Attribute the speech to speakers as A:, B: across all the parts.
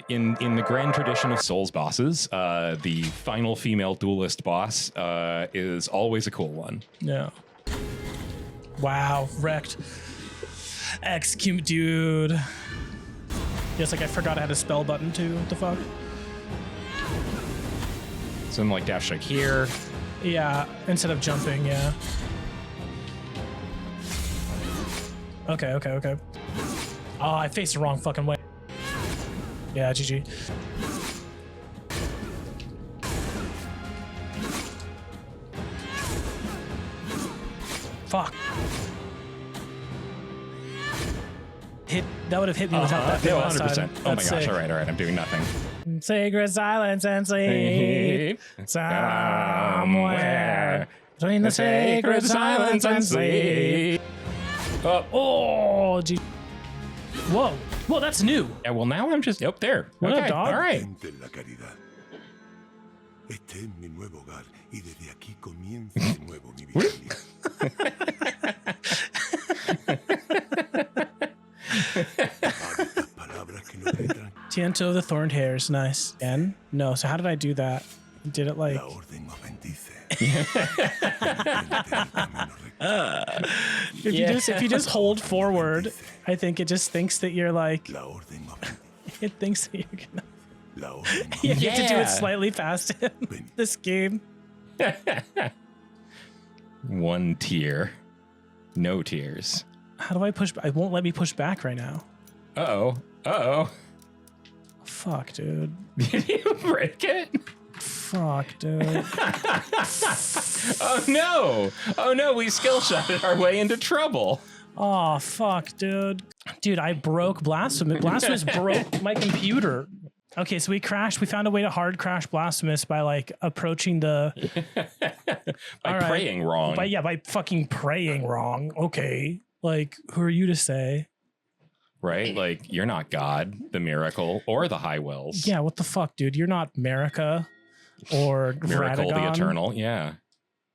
A: in the grand tradition of Souls bosses, the final female duelist boss is always a cool one.
B: Yeah. Wow, wrecked. Execute, dude. Yes, like I forgot I had a spell button too. What the fuck?
A: So I'm like dash strike here.
B: Yeah, instead of jumping, yeah. Okay. Oh, I faced the wrong fucking way. Yeah, GG. Fuck. That would have hit me without that thing last
A: 100%.
B: time.
A: Oh my gosh, all right, I'm doing nothing.
B: Sacred silence and sleep somewhere between the sacred silence and sleep. Oh, gee. Whoa, that's new.
A: Yeah, well now I'm just up there.
B: What
A: okay,
B: up, dog?
A: All right.
B: Tiento the Thorned Hairs, nice. And no, so how did I do that? Did it like? If you just hold forward, I think it just thinks that you're like. It thinks that you're gonna. You have to do it slightly past him. This game.
A: One tier, no tears.
B: How do I push? It won't let me push back right now.
A: Uh-oh.
B: Fuck, dude.
A: Did you break it?
B: Fuck, dude.
A: Oh no, we skill shotted our way into trouble.
B: Oh, fuck, dude. Dude, I broke Blasphemous. Blasphemous broke my computer. Okay, so we found a way to hard crash Blasphemous by like approaching the...
A: by praying wrong.
B: By fucking praying wrong. Okay. Like, who are you to say?
A: Right? Like, you're not God, the Miracle, or the High Wells.
B: Yeah, what the fuck, dude? You're not America or
A: Miracle
B: Radagon,
A: the Eternal, yeah.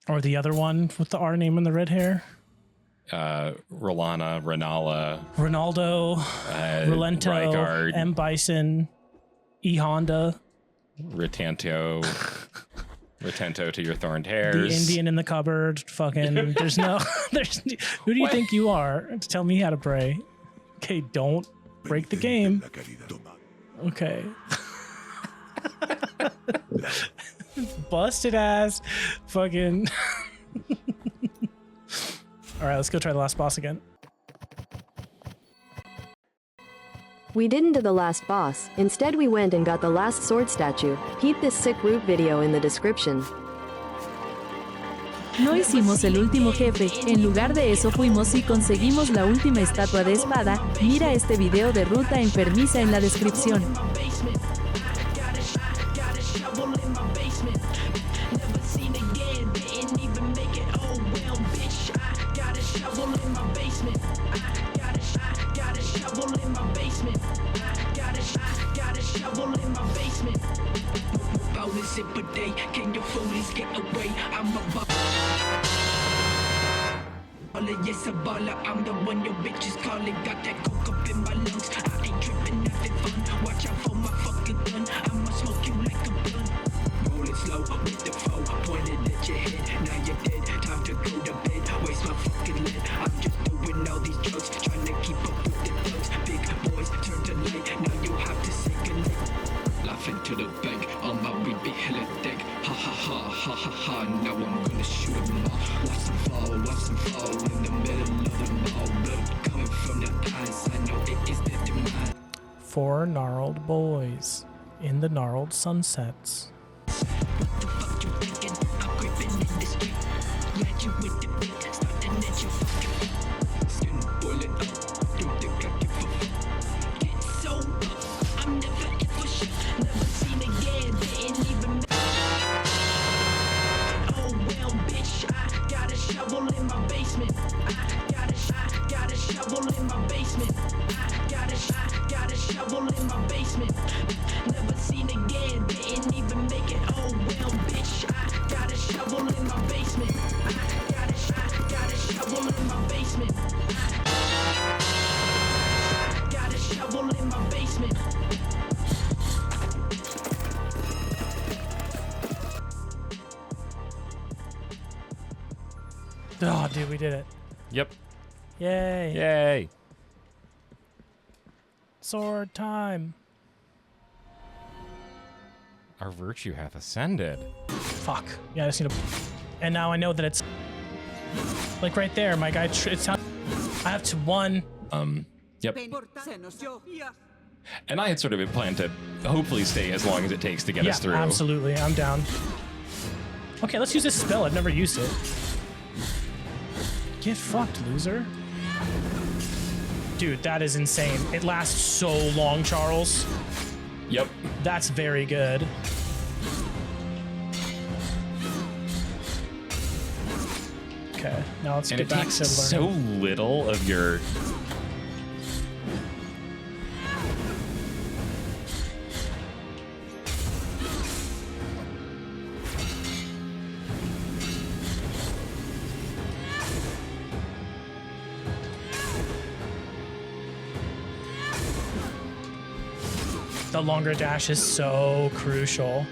B: Or the other one with the R name and the red hair.
A: Rolana, Renala.
B: Ronaldo, Relento,
A: Rygard,
B: M. Bison, E. Honda.
A: Retento to your thorned hairs.
B: The Indian in the cupboard. Fucking, who do you think you are to tell me how to pray? Okay, don't break the game. Okay. Busted ass. Fucking. All right, let's go try the last boss again.
C: We didn't do the last boss. Instead, we went and got the last sword statue. Peep this sick root video in the description.
D: No hicimos el último jefe, en lugar de eso fuimos y conseguimos la última estatua de espada. Mira este video de ruta enfermiza en la descripción.
E: Yes, a baller, I'm the one your bitches calling. Got that coke up in my lungs. I ain't tripping, nothing fun. Watch out for my fucking gun. I'ma smoke you like a blunt. Rolling slow with the foe, pointed at your head. Now you're dead, time to go to bed. Waste my fucking lead. I'm just doing all these drugs, trying to keep up with the thugs. Big boys turn to light, now you have to sink a leg. Laughing to the bank, on my weed be hella thick. Ha ha ha ha ha ha. Now I'm gonna shoot them all. Watch them fall in the middle of the mall. Blood coming from the eyes, I know it is the demise.
B: 4 gnarled boys in the gnarled sunsets.
E: What the fuck you thinking? I'm creeping in the street. Glad you with the beat, starting at your fucking feet. Skin boiling up, don't think I give a fuck. Get so up, I'm never in for shit. Never seen again, didn't even. Oh well, bitch, I got a shovel in my basement. I got a shovel in my basement. I got a shovel in my basement. Never seen again, didn't even make it. Oh well, bitch, I got a shovel in my basement. I got a shovel in my basement. I got a shovel in my basement.
B: Oh, dude, we did it.
A: Yep.
B: Yay.
A: Yay.
B: Sword time.
A: Our virtue hath ascended.
B: Fuck. Yeah, I just need to... And now I know that it's... Like right there, my guy... It's I have to one...
A: Yep. And I had sort of planned to hopefully stay as long as it takes to get us through.
B: Absolutely. I'm down. Okay, let's use this spell. I've never used it. Get fucked, loser. Dude, that is insane. It lasts so long, Charles.
A: Yep.
B: That's very good. Okay, now let's get back to learning.
A: So little of your...
B: The longer dash is so crucial.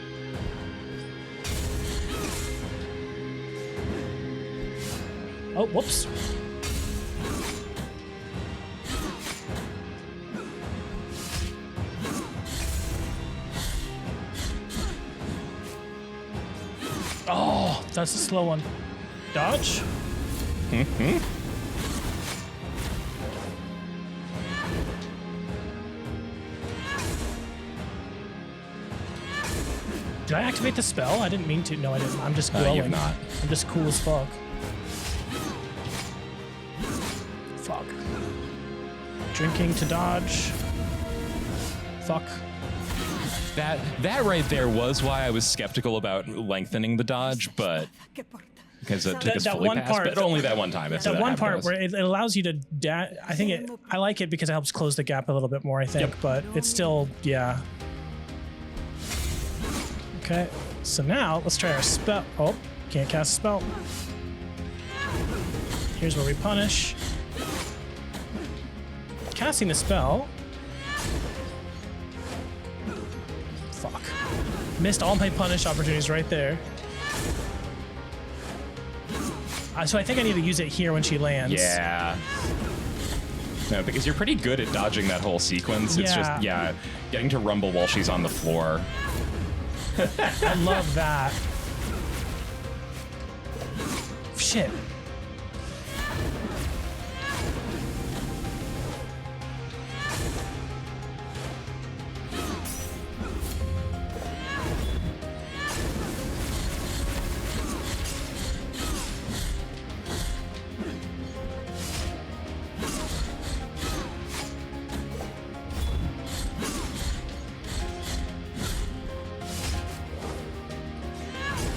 B: Oh, whoops. Oh, that's a slow one. Dodge?
A: Mm-hmm.
B: Did I activate the spell? I didn't mean to. No, I didn't. I'm just glowing.
A: You've not.
B: I'm just cool as fuck. Fuck. Drinking to dodge. Fuck.
A: That right there was why I was skeptical about lengthening the dodge, but because it took us
B: that
A: fully
B: one
A: past,
B: part,
A: but only that one time.
B: That one part where it allows you to I think I like it because it helps close the gap a little bit more, I think,
A: Yep.
B: but it's still, yeah. Okay, so now let's try our spell. Oh, can't cast a spell. Here's where we punish. Casting the spell. Fuck. Missed all my punish opportunities right there. So I think I need to use it here when she lands.
A: Yeah. No, because you're pretty good at dodging that whole sequence. It's just, getting to rumble while she's on the floor.
B: I love that. Shit.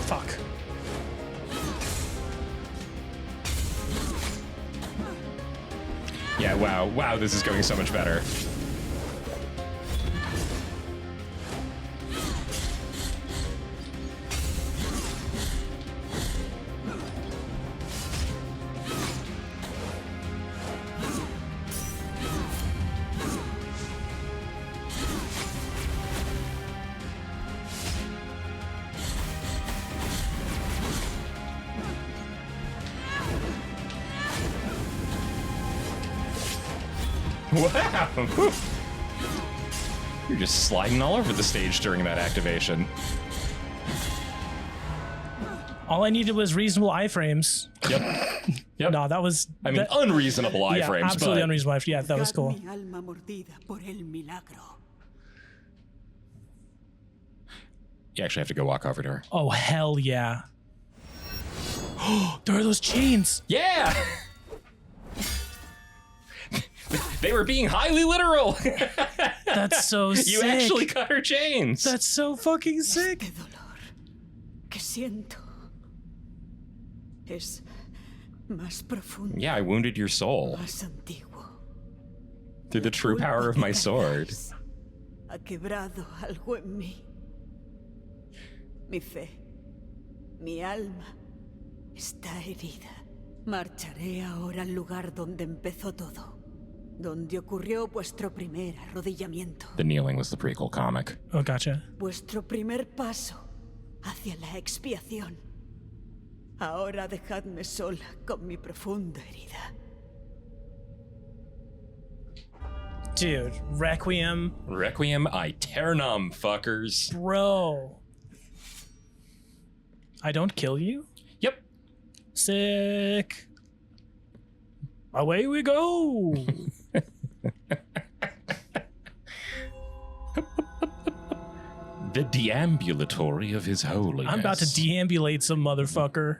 B: Fuck.
A: Yeah, wow. Wow, this is going so much better. Wow! You're just sliding all over the stage during that activation.
B: All I needed was reasonable iframes.
A: Yep. Yep.
B: No, that was...
A: I mean, unreasonable iframes,
B: yeah, absolutely
A: but...
B: unreasonable. Yeah, that was cool.
A: You actually have to go walk over to her.
B: Oh, hell yeah. There are those chains.
A: Yeah! They were being highly literal.
B: That's so sick.
A: You actually cut her chains.
B: That's so fucking sick.
F: Que siento es más profundo,
A: Yeah, I wounded your soul
F: más antiguo.
A: through the true power of my sword.
F: Ha quebrado algo en mí. Mi fe, mi alma está herida. Marcharé ahora al lugar donde empezó todo, donde ocurrió vuestro primer arrodillamiento,
A: The kneeling was the prequel comic.
B: Oh, gotcha.
F: vuestro primer paso hacia la expiación. Ahora dejadme sola con mi profunda herida.
B: Dude, Requiem.
A: Requiem aeternam, fuckers.
B: Bro. I don't kill you?
A: Yep.
B: Sick. Away we go.
A: The deambulatory of his holiness.
B: I'm about to deambulate some motherfucker.